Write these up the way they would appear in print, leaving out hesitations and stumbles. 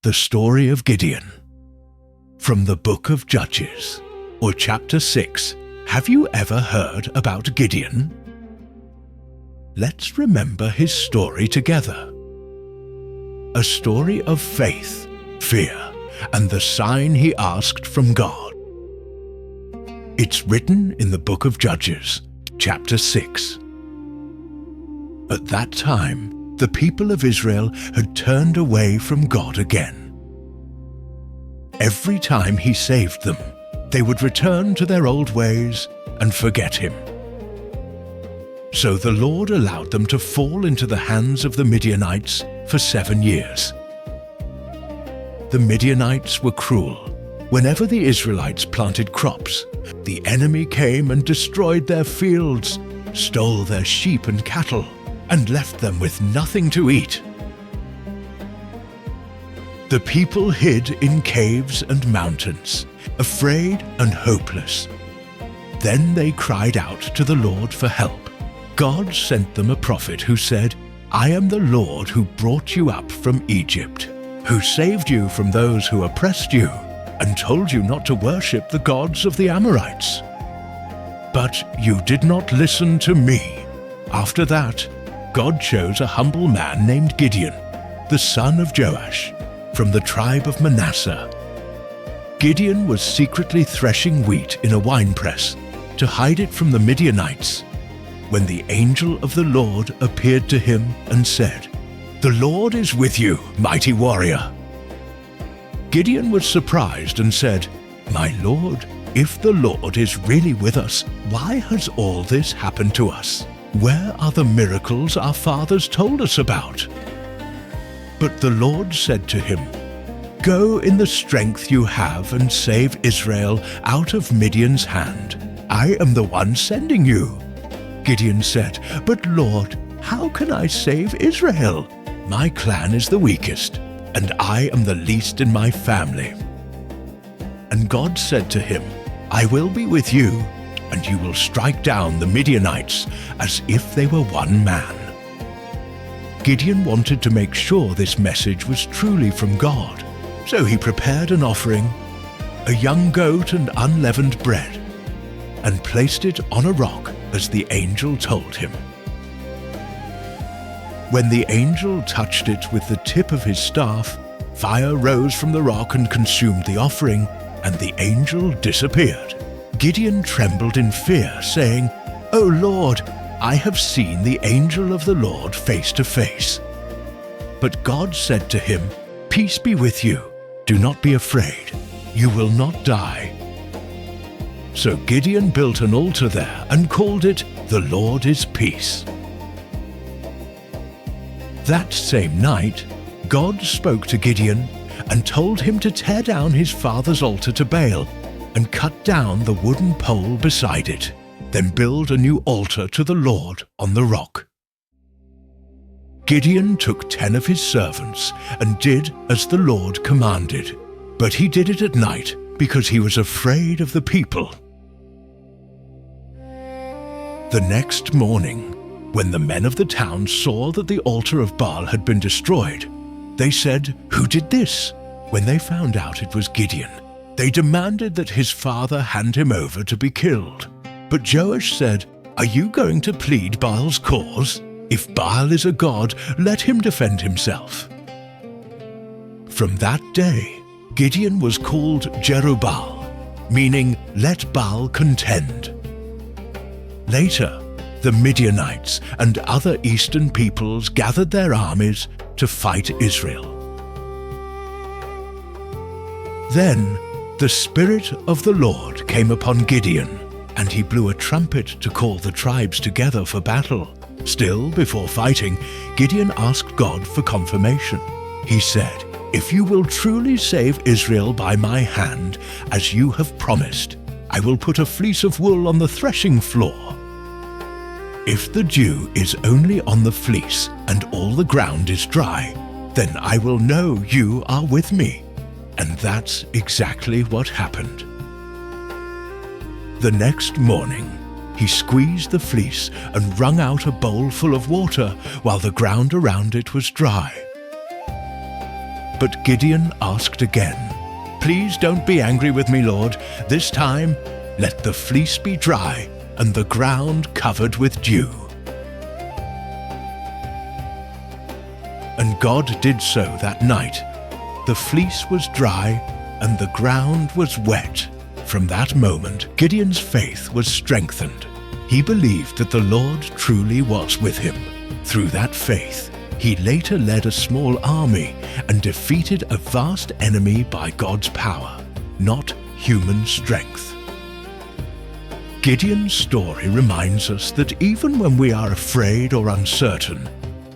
The story of Gideon. From the book of Judges, or chapter 6. Have you ever heard about Gideon? Let's remember his story together. A story of faith, fear, and the sign he asked from God. It's written in the book of Judges, chapter 6. At that time, the people of Israel had turned away from God again. Every time he saved them, they would return to their old ways and forget him. So the Lord allowed them to fall into the hands of the Midianites for 7 years. The Midianites were cruel. Whenever the Israelites planted crops, the enemy came and destroyed their fields, stole their sheep and cattle, and left them with nothing to eat. The people hid in caves and mountains, afraid and hopeless. Then they cried out to the Lord for help. God sent them a prophet who said, "I am the Lord who brought you up from Egypt, who saved you from those who oppressed you, and told you not to worship the gods of the Amorites. But you did not listen to me." After that, God chose a humble man named Gideon, the son of Joash, from the tribe of Manasseh. Gideon was secretly threshing wheat in a winepress to hide it from the Midianites, when the angel of the Lord appeared to him and said, "The Lord is with you, mighty warrior." Gideon was surprised and said, "My Lord, if the Lord is really with us, why has all this happened to us? Where are the miracles our fathers told us about?" But the Lord said to him, "Go in the strength you have and save Israel out of Midian's hand. I am the one sending you." Gideon said, "But Lord, how can I save Israel? My clan is the weakest, and I am the least in my family." And God said to him, "I will be with you, and you will strike down the Midianites as if they were one man." Gideon wanted to make sure this message was truly from God, so he prepared an offering, a young goat and unleavened bread, and placed it on a rock as the angel told him. When the angel touched it with the tip of his staff, fire rose from the rock and consumed the offering, and the angel disappeared. Gideon trembled in fear, saying, "O Lord, I have seen the angel of the Lord face to face." But God said to him, "Peace be with you. Do not be afraid. You will not die." So Gideon built an altar there and called it, "The Lord is Peace." That same night, God spoke to Gideon and told him to tear down his father's altar to Baal and cut down the wooden pole beside it, then build a new altar to the Lord on the rock. Gideon took 10 of his servants and did as the Lord commanded, but he did it at night because he was afraid of the people. The next morning, when the men of the town saw that the altar of Baal had been destroyed, they said, "Who did this?" When they found out it was Gideon, they demanded that his father hand him over to be killed. But Joash said, "Are you going to plead Baal's cause? If Baal is a god, let him defend himself." From that day, Gideon was called Jerubbaal, meaning "let Baal contend." Later, the Midianites and other eastern peoples gathered their armies to fight Israel. Then the Spirit of the Lord came upon Gideon, and he blew a trumpet to call the tribes together for battle. Still, before fighting, Gideon asked God for confirmation. He said, "If you will truly save Israel by my hand, as you have promised, I will put a fleece of wool on the threshing floor. If the dew is only on the fleece and all the ground is dry, then I will know you are with me." And that's exactly what happened. The next morning, he squeezed the fleece and wrung out a bowl full of water while the ground around it was dry. But Gideon asked again, "Please don't be angry with me, Lord. This time, let the fleece be dry and the ground covered with dew." And God did so that night. The fleece was dry and the ground was wet. From that moment, Gideon's faith was strengthened. He believed that the Lord truly was with him. Through that faith, he later led a small army and defeated a vast enemy by God's power, not human strength. Gideon's story reminds us that even when we are afraid or uncertain,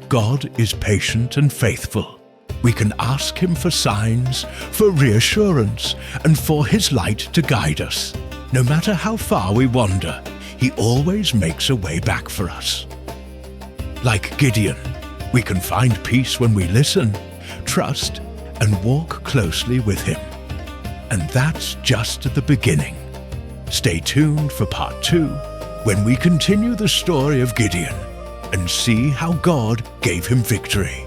God is patient and faithful. We can ask Him for signs, for reassurance, and for His light to guide us. No matter how far we wander, He always makes a way back for us. Like Gideon, we can find peace when we listen, trust, and walk closely with Him. And that's just the beginning. Stay tuned for part 2, when we continue the story of Gideon and see how God gave him victory.